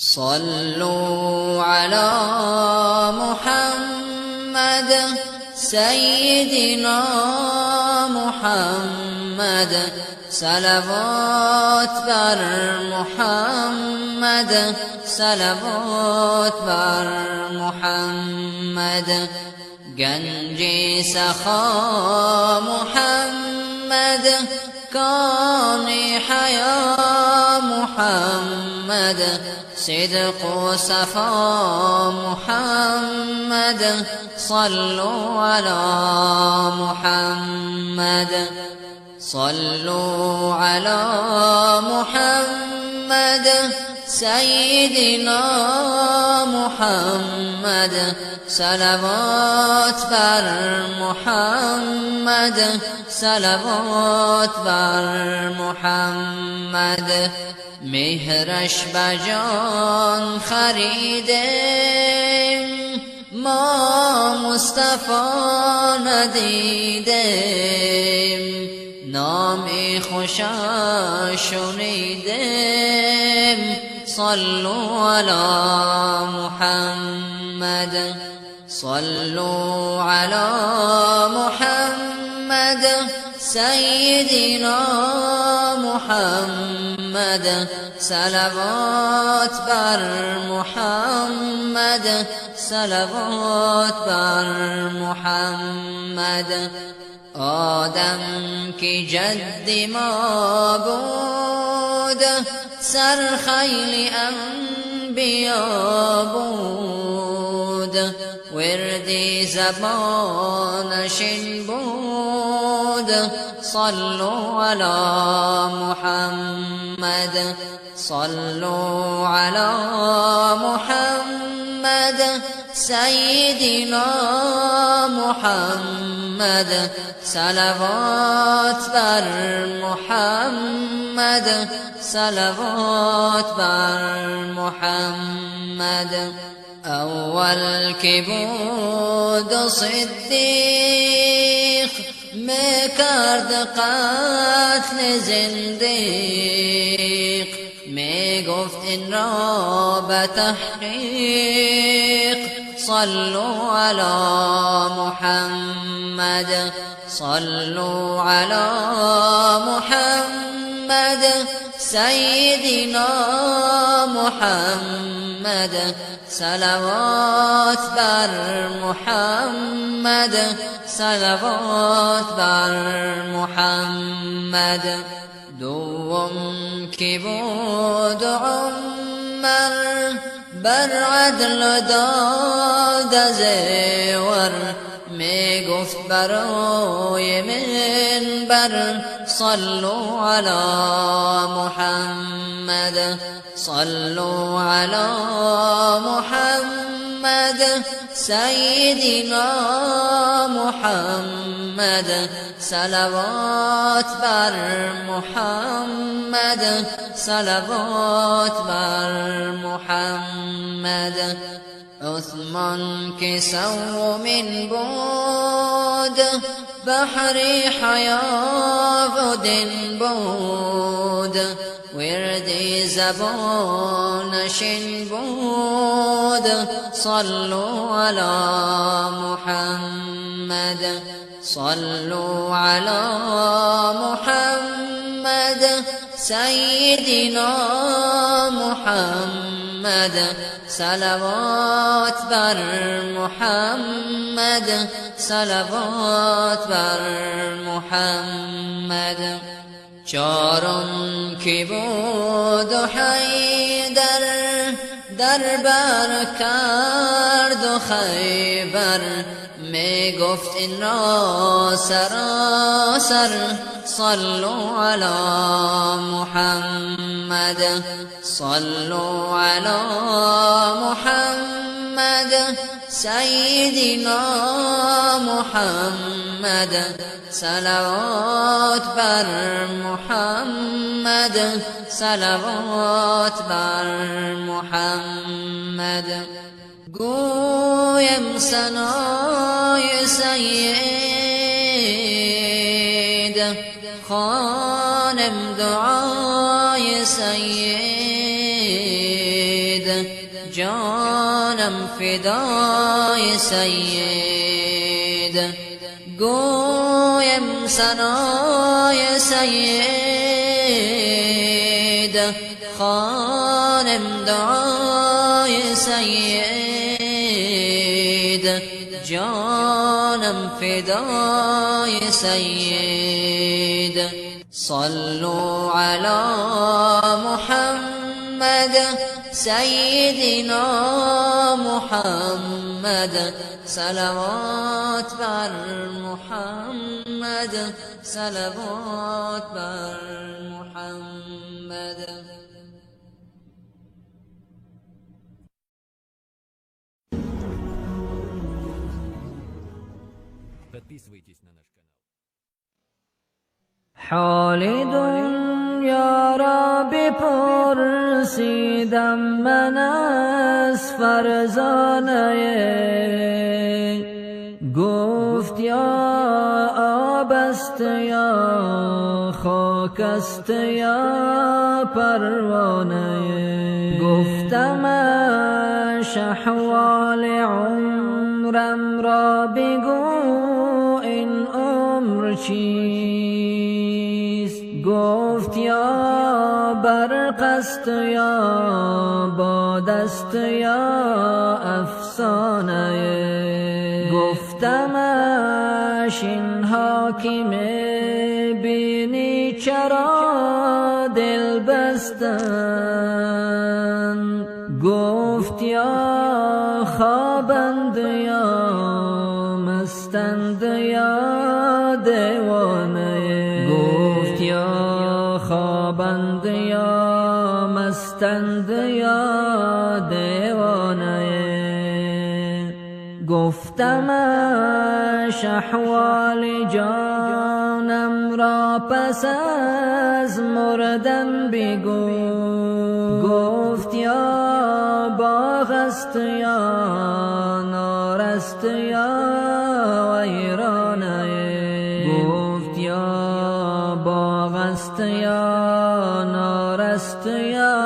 صلوا على محمد سيدنا محمد صلوات بر محمد صلوات بر محمد گنج سخا محمد کان حیا محمد صدق و صفا محمد صلوا على محمد صلوا على محمد سيدنا محمد صلوات بر محمد صلوات بر محمد مهرش بجان خریدیم ما مصطفی ندیدیم نام خوشش شنیدیم صلوا على محمد صلوا على محمد سيدنا محمد صلوات بر محمد صلوات بر محمد آدم کی جد ما بود سرخیل انبیا بود وردی زبانش این بود صلوا على محمد صلوا على محمد سيدنا محمد صلوات بر محمد صلوات بر محمد اول که بود صدیق میکرد قتل زندیق میگفت این را به تحقیق صلوا على محمد صلوا على محمد سيدنا محمد صلوات بر محمد صلوات بر محمد دوم که بود عمر بر عدل داد زیور می گفت برای منبر صلوا على محمد صلوا على محمد سيدنا محمد صلوات بر محمد صلوات بر محمد عثمان که سوم بود بحر حیا و دین بود ورد زبانش این بود صلوا على محمد صلوا على محمد سيدنا محمد صلوات بر محمد صلوات بر محمد چارم که بود حیدر در بر کرد و خیبر می گفت این را سراسر صلوا على محمد صلوا على محمد سيدنا محمد صلوات بر محمد صلوات بر محمد گویم ثنای سید خوانم دعای سید فدای سید گویم ثنای سید خوانم دعای سید جانم فدای سید صلوا علی محمد سیدنا محمد صلوات بر محمد صلوات بر محمد. Подписывайтесь на наш канал. حال دنیا را بپرسیدم من از فرزانه، گفت یا آب است یا خاک است یا پروانه. گفتمش احوال عمرم را بگو این عمر چیست؟ گفت یا برق است یا باد است یا افسانه. گفتمش اینها که می‌بینی چرا دل بستند؟ گفت یا خوابند یا مستند یا دیوانه. گفت یا خوابند یا مستند یا دیوانه. گفتمش احوال جانم را پس از مردن بگو. گفت یا باغ است یا نار است یا ویرانه. گفت یا باغ است یا نار است یا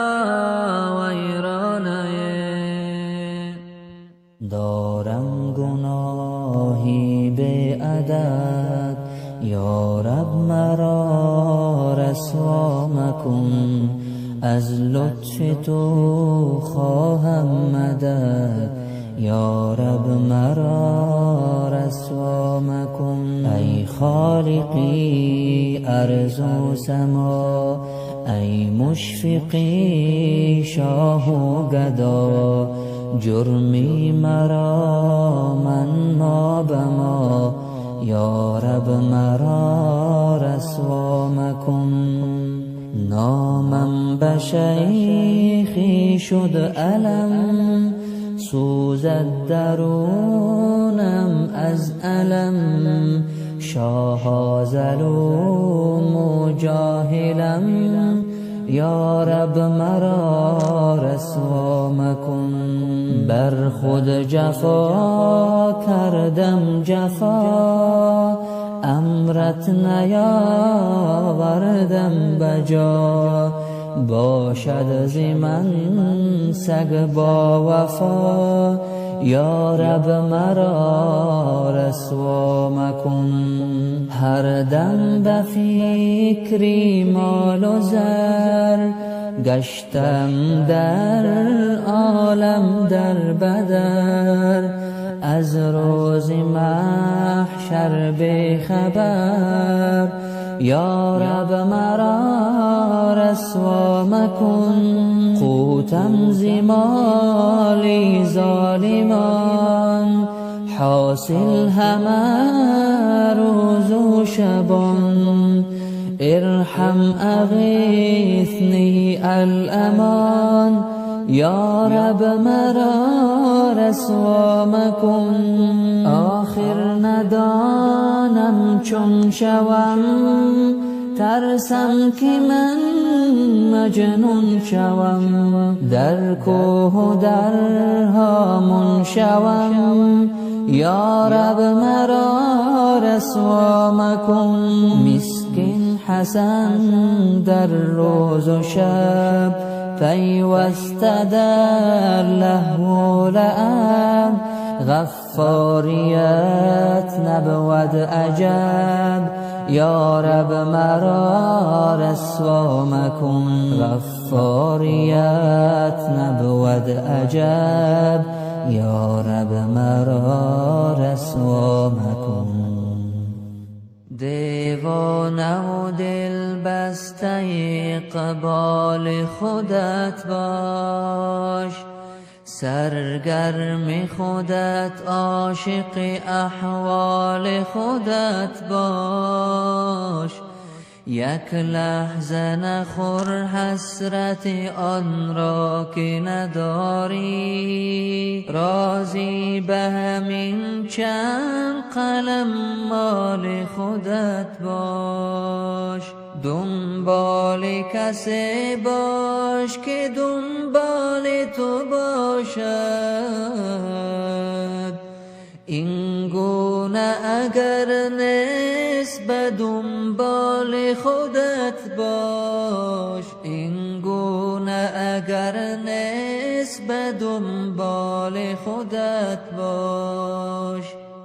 ویرانه. دارم گناهی به عدد، یا رب مرا رسوا مکن. از لطف تو خواهم مدد، یا رب مرا رسوا مکن. ای خالقی ارض و سما، ای مشفقی شاه و گدا. جرمی مرا من ما بما، یا رب مرا رسوا مکن. نامم به شیخی شد علم، سوزد درونم از علم. شاه ظلوم و جاهلم، یا رب مرا رسوا مکن. بر خود جفا کردم جفا، امرت نیاوردم بجا. باشد ز من سگ با وفا، یا رب مرا رسوا مکن. هر دم به فکری مال و زر، گشتم در عالم در بدر. از روز محشر بخبر، یا رب مرا رسوا مکن. قوتم ز مال ظالمان، حاصل همه روز و شبان. ارحم اغیثنی الامان، یا رب مرا رسوا مکن. آخر ندانم چون شوم، ترسم که من مجنون شوم. در کوه و درها من شوم، یا رب مرا رسوا مکن. مسکین حسن در روز و شب، پیوسته در لهو و لعب غفاریت نبود عجب یا رب مرا رسوا مکن غفاریت نبود عجب یا رب مرا رسوا مکن دیوانه و دل بسته اقبال خودت باش سرگرم خودت عاشق احوال خودت باش یک لحظه نخور حسرت آن را که نداری راضی به همین چند قلم مال خودت باش دنبال کسی باش که دنبال تو باشد این گونه اگر نیست به دنبال خودت باش این گونه اگر نیست به دنبال خودت باش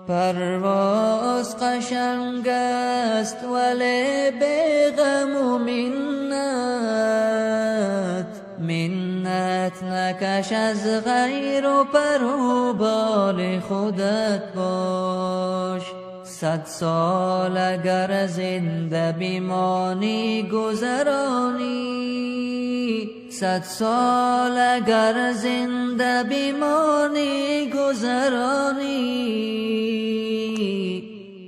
پرواز قشنگ است ولی بی غم و منت نکش از غیر و پر و بال خودت باش 100 سال اگر زنده بمانی گذرانی 100 سال اگر زنده بمانی گذرانی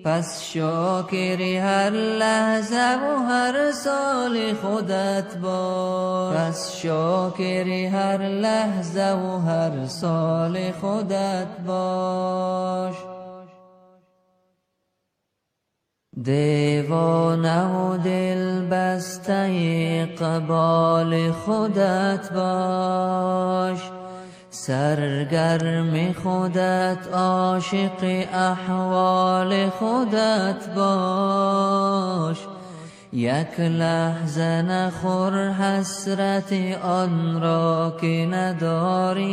پس شاکر هر لحظه و هر سال خودت باش پس شاکر هر لحظه و هر سال خودت باش دیوانه و دل بسته اقبال خودت باش سرگرم خودت عاشق احوال خودت باش یک لحظه نخور حسرت آن را که نداری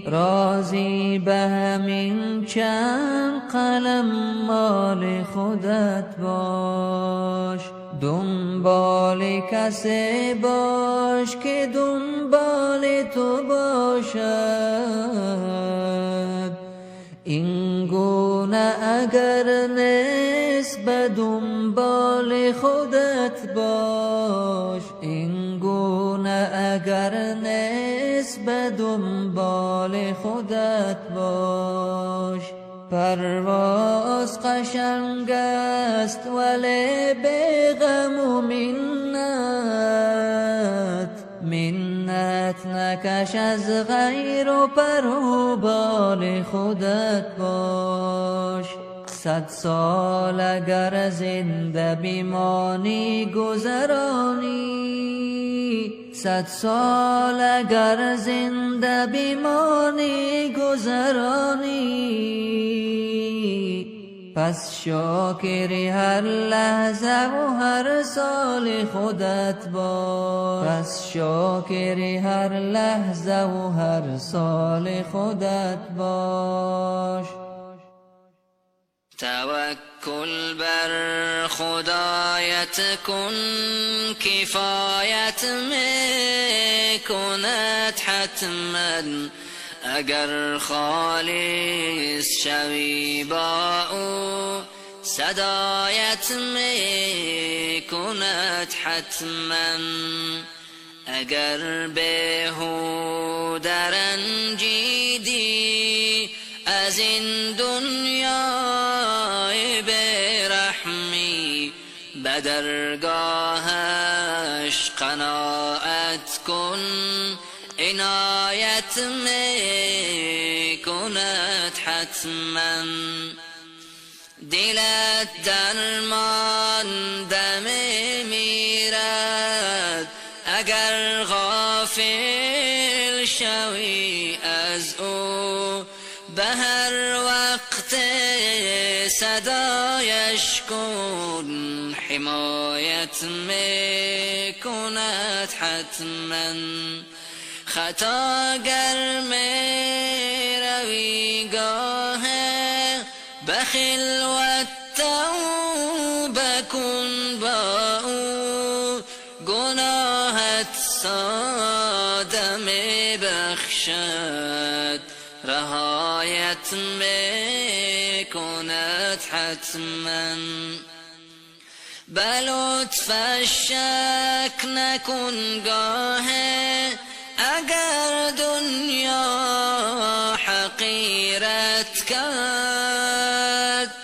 راضی به همین چند قلم مال خودت باش دنبال کسی باش که دنبال تو باشد این گونه اگر نیست به دنبال خودت باش این گونه اگر نیست به دنبال خودت باش پرواز قشنگ است ولی بی غم و منت نکش از غیر و پر و بال خودت باش 100 سال اگر زنده بمانی گذرانی 100 سال اگر زنده بمانی گذرانی پس شاکر هر لحظه و هر سال خودت باش پس شاکر هر لحظه و هر سال خودت باش توکل بر خدایت کن کفایت میکند حتما اگر خالص شوی با او صدایت میکند حتما اگر بیهوده رنجیدی از این دنیای بیرحمی به درگاهش قناعت کن عنایت میکند حتما دلت درمانده میمیرد اگر غافل شوی از او به هر وقت صدایش کن حمایت میکند حتما خطاگر میروی گاه به خلوت توبه کن با او گناهت ساده میبخشد رهایت میکند حتما به لطفش شک نکن گاه اگر دنیا حقیرت کرد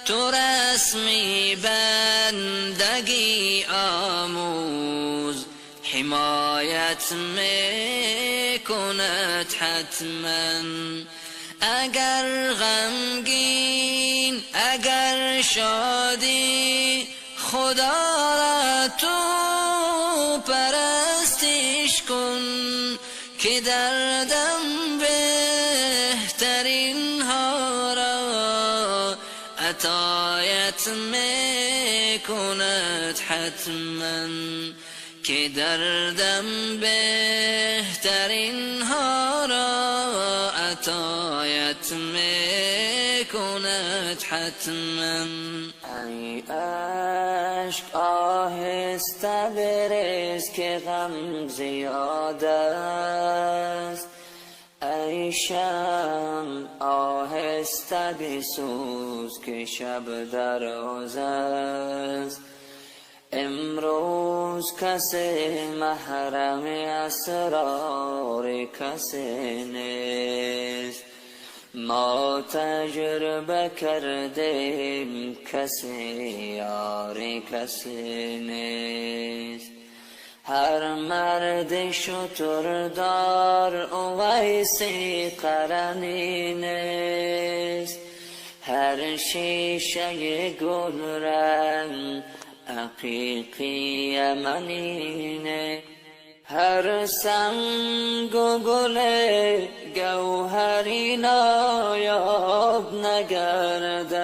تو رسمی بندگی آموز حمایت میکند حتما اگر غمگین اگر شادی خدا را تو پرستش کن که دردم بهترین ها را عطایت میکند حتما که دردم بهترین ها را عطایت میکند حتما ای عشق آهسته بریز که غم زیاد است ای شمع آهسته بسوز که شب دراز است امروز کسی محرم اسرار کسی نیست ما تجربه کردیم کسی یاری کسی نیست هر مرد شتردار اویسی قرنی نیست هر شیشه گل رنگ حقیقی یمنینه هر سنگ و گل گوهری نایاب نگردد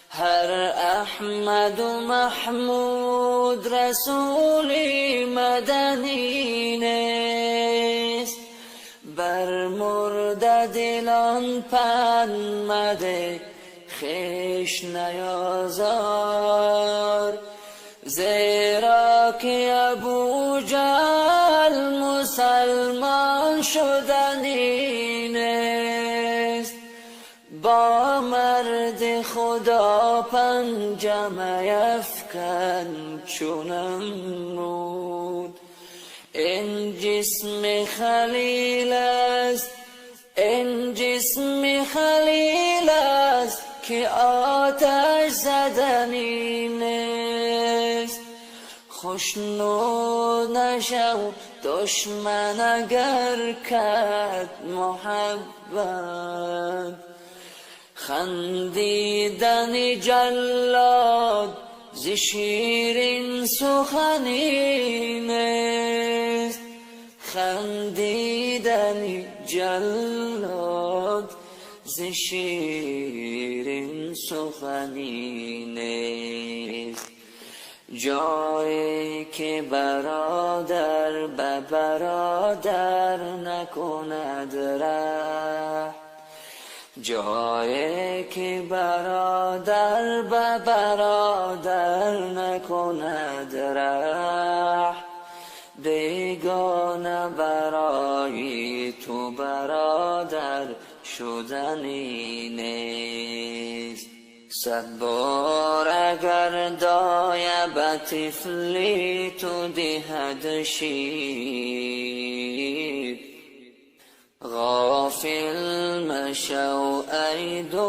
هر احمد و محمود رسولی مدنی نیست بر مرده دلان پند مده خیش نیازار زیرا که ابو جهل مسلمان شدنی نیست با مرد خدا پنجه افکن چونم بود این جسم خلیل است این جسم خلیل است که آتش زدنی نیست خوشنود نشو دشمن اگر کرد محبت خندیدن جلاد ز شیرین سخنی نیست خندیدن جلاد ز شیرین سخنی نیست جایی که برادر به برادر نکند ره جایی که برادر به برادر نکند ره بیگانه برای تو برادر شدنی نیست صد بار اگر دایه به طفلی تو دهد شیر غافل مشو ای دو